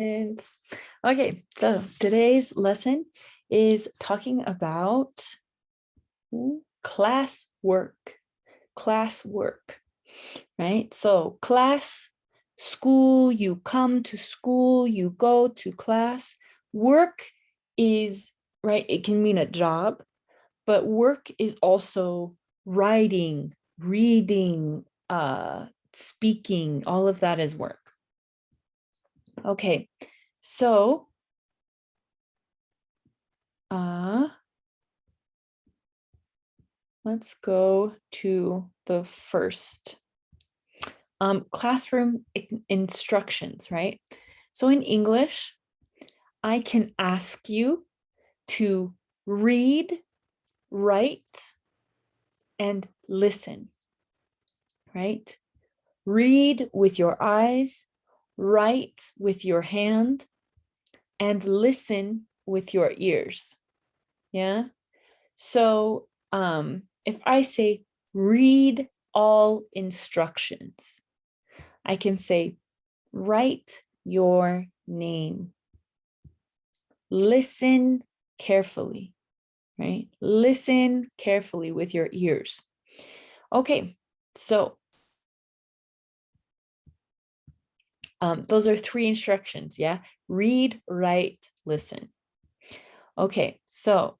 Okay, so today's lesson is talking about classwork, right? So class, school, you come to school, you go to class. Work is, right, it can mean a job, but work is also writing, reading, speaking, all of that is work. Okay, so let's go to the first. Classroom instructions, right? So in English, I can ask you to read, write, and listen, right? Read with your eyes, write with your hand, and listen with your ears. Yeah. So if I say read all instructions, I can say write your name. Listen carefully, right? Listen carefully with your ears. Okay, so those are 3 instructions, yeah? Read, write, listen. Okay, so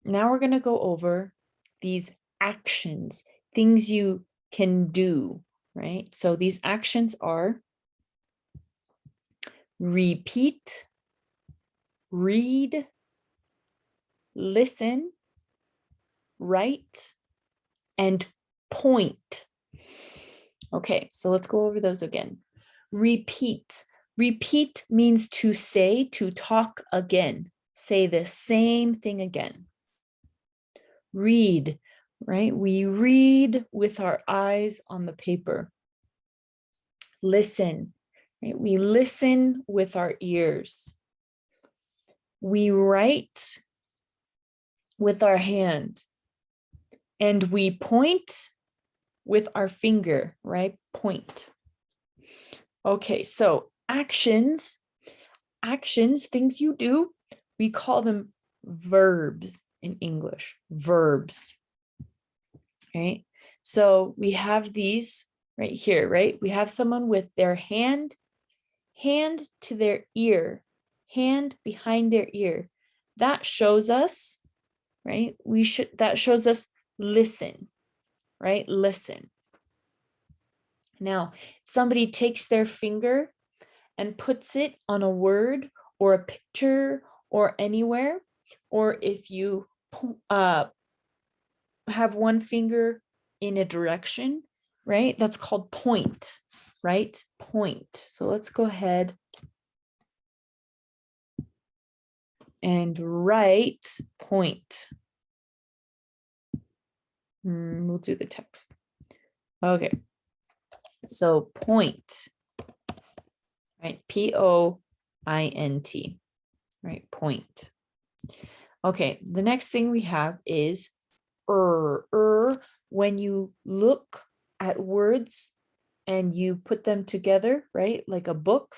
now we're gonna go over these actions, things you can do, right? So these actions are repeat, read, listen, write, and point. Okay, so let's go over those again. Repeat. Repeat means to say, to talk again. Say the same thing again. Read, right? We read with our eyes on the paper. Listen, right? We listen with our ears. We write with our hand. And we point with our finger, right? Point. Okay, so actions, things you do, we call them verbs in English, verbs, right? So we have these right here, right? We have someone with their hand to their ear, hand behind their ear. That shows us, right? That shows us listen, right? Listen. Now, somebody takes their finger and puts it on a word or a picture or anywhere, or if you have one finger in a direction, right? That's called point, right? Point. So let's go ahead and write point. We'll do the text. Okay. So point, right? P-O-I-N-T, right? Point. Okay, the next thing we have is when you look at words and you put them together, right? Like a book,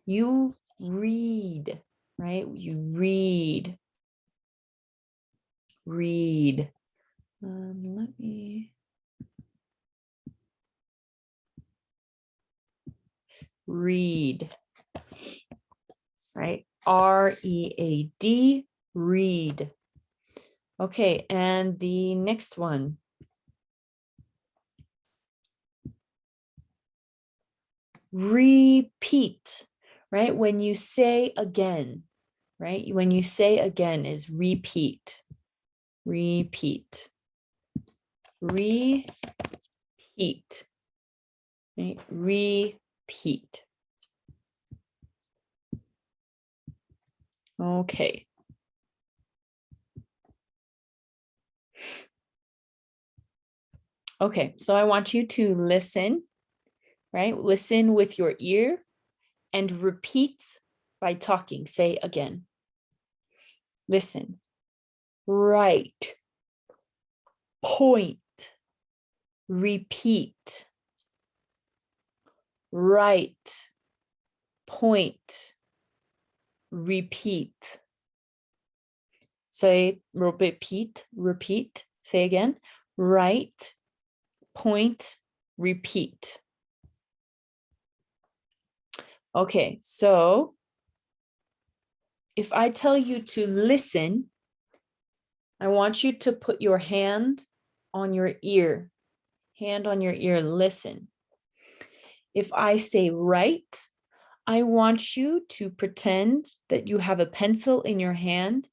you read, right? You read. Let me read, right? R-E-A-D, read. Okay, and the next one. Repeat, right? When you say again, right? When you say again is repeat. Repeat. Repeat. Right? Repeat. Okay. Okay, so I want you to listen, right? Listen with your ear and repeat by talking. Say again. Listen. Write. Point. Repeat. Write. Point. repeat. Say repeat, repeat. Say again, write, point, repeat. Okay, so if I tell you to listen, I want you to put your hand on your ear. Hand on your ear, listen. If I say write, I want you to pretend that you have a pencil in your hand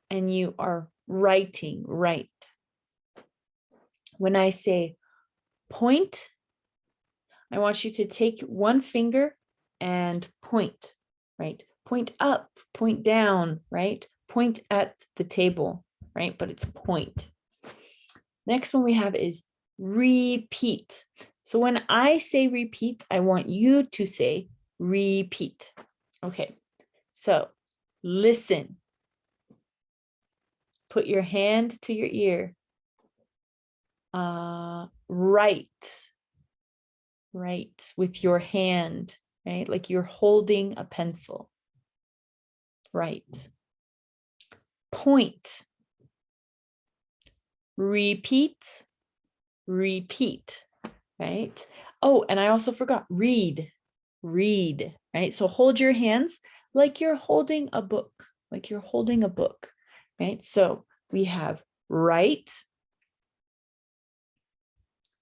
and you are writing, write. When I say point, I want you to take one finger and point, right? Point up, point down, right? Point at the table, right? But it's point. Next one we have is repeat. So when I say repeat, I want you to say repeat. Okay, so listen. Put your hand to your ear. Write. Write with your hand, right? Like you're holding a pencil. Write. Point. Repeat. Repeat, right? Oh, and I also forgot, read. Read, right? So hold your hands like you're holding a book, like you're holding a book, right? So we have write,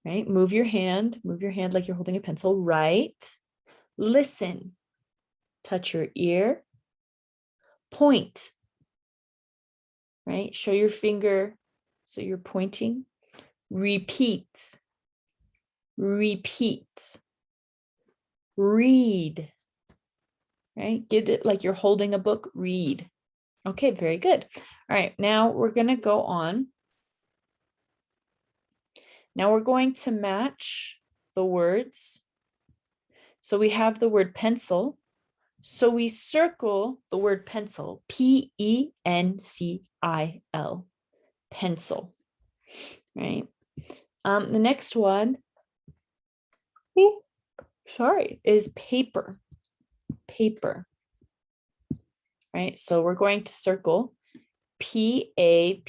right? Move your hand like you're holding a pencil, write, listen, touch your ear, point, right? Show your finger so you're pointing, repeat, repeat, read, right? Get it like you're holding a book, read. Okay, very good. All right, now we're going to go on. Now we're going to match the words. So we have the word pencil. So we circle the word pencil, P-E-N-C-I-L, pencil, right? The next one, is paper, paper, right? So we're going to circle P-A-P-E-R.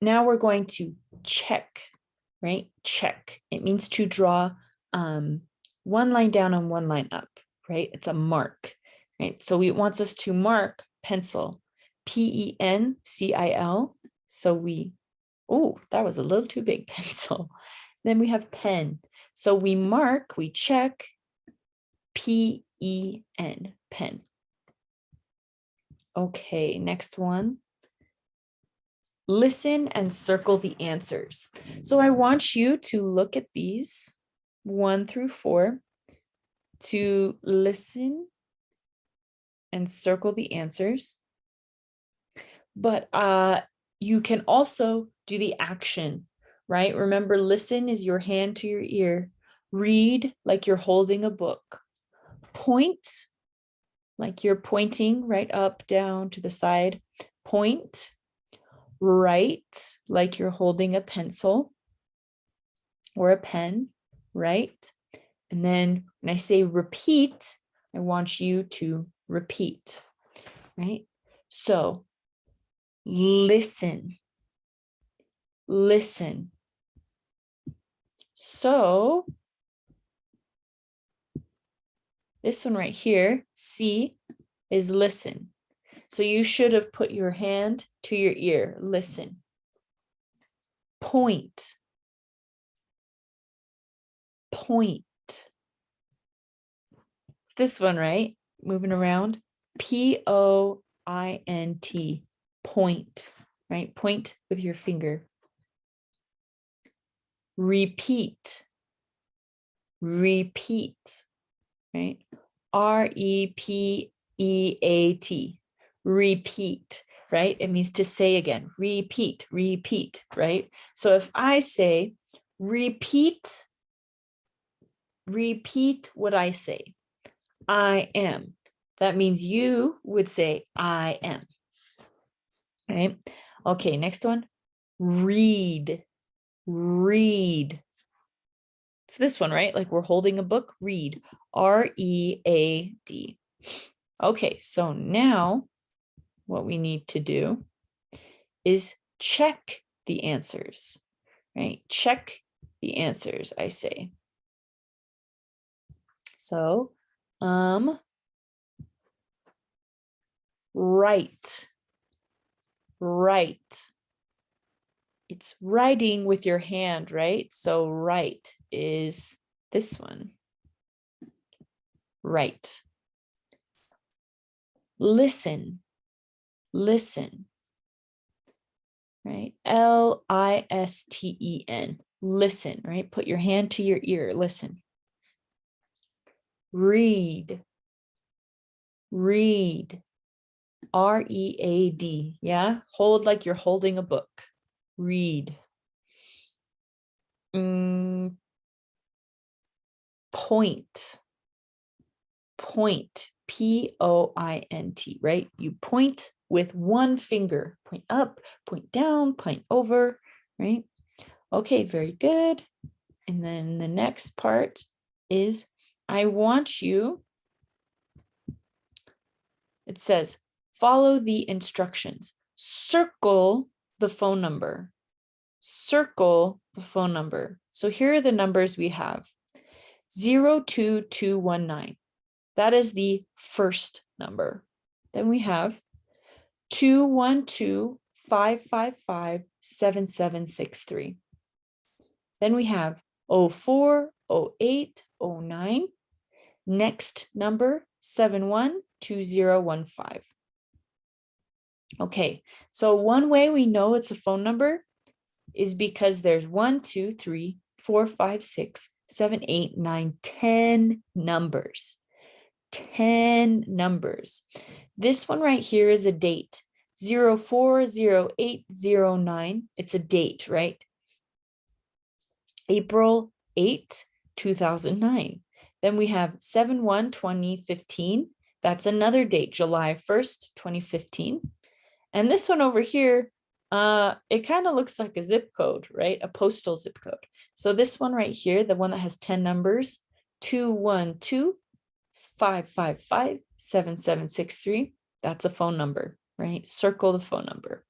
Now we're going to check, right? Check. It means to draw one line down and one line up, right? It's a mark, right? So it wants us to mark pencil, P-E-N-C-I-L. So we, oh, that was a little too big, pencil. Then we have pen. So we mark, we check, P-E-N, pen. Okay, next one. Listen and circle the answers. So I want you to look at these 1 through 4 to listen and circle the answers. But you can also do the action, right? Remember, listen is your hand to your ear. Read like you're holding a book. Point like you're pointing right up, down, to the side. Point. Write like you're holding a pencil or a pen, right? And then when I say repeat, I want you to repeat, right? So listen, listen. So this one right here, C, is listen. So you should have put your hand to your ear, listen. Point. Point. It's this one, right? Moving around. P-O-I-N-T. Point, right? Point with your finger. Repeat. Repeat, right? R-E-P-E-A-T. Repeat, right? It means to say again. Repeat, repeat, right? So if I say repeat, repeat what I say. I am. That means you would say I am. Right? Okay, next one. Read. Read. It's this one, right? Like we're holding a book, read, R-E-A-D. Okay, so now what we need to do is check the answers, right? Check the answers, I say. So, write. It's writing with your hand, right? So write is this one. Write. Listen. Right? L-I-S-T-E-N. Listen, right? Put your hand to your ear. Listen. Read. R-E-A-D. Yeah. Hold like you're holding a book. Read. Point. P-O-I-N-T, right? You point with one finger. Point up, point down, point over, right? Okay, very good. And then the next part is I want you, it says, follow the instructions. Circle the phone number. Circle the phone number. So here are the numbers we have. 02219. That is the first number. Then we have 212-555-7763. Then we have 04-08-09. Next number 712015. Okay, so one way we know it's a phone number is because there's 1, 2, 3, 4, 5, 6, 7, 8, 9, 10 numbers. 10 numbers. This one right here is a date. 040809. It's a date, right? April 8, 2009. Then we have 7/1/2015. That's another date, July 1st, 2015. And this one over here, it kind of looks like a zip code, right? A postal zip code. So this one right here, the one that has 10 numbers, 212-555-7763. That's a phone number, right? Circle the phone number.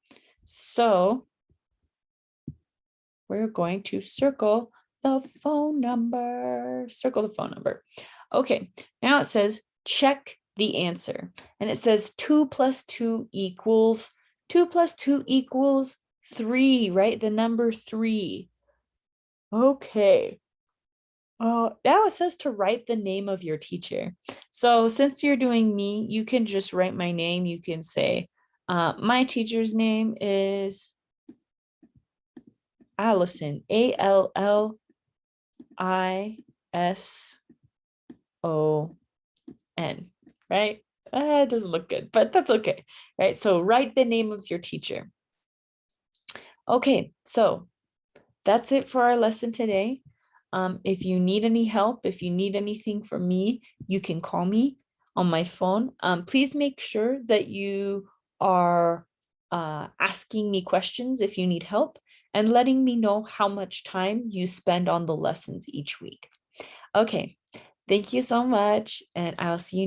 So we're going to circle the phone number. Circle the phone number. Okay, now it says check the answer. And it says 2 + 2 equals 2 + 2 equals 3, right? The number 3. Okay. Now it says to write the name of your teacher. So since you're doing me, you can just write my name. You can say, my teacher's name is Allison, A-L-L-I-S-O-N, right? It doesn't look good, but that's okay, right? So write the name of your teacher. Okay, so that's it for our lesson today. If you need any help, if you need anything from me, you can call me on my phone. Please make sure that you are asking me questions if you need help and letting me know how much time you spend on the lessons each week. Okay, thank you so much, and I'll see you next.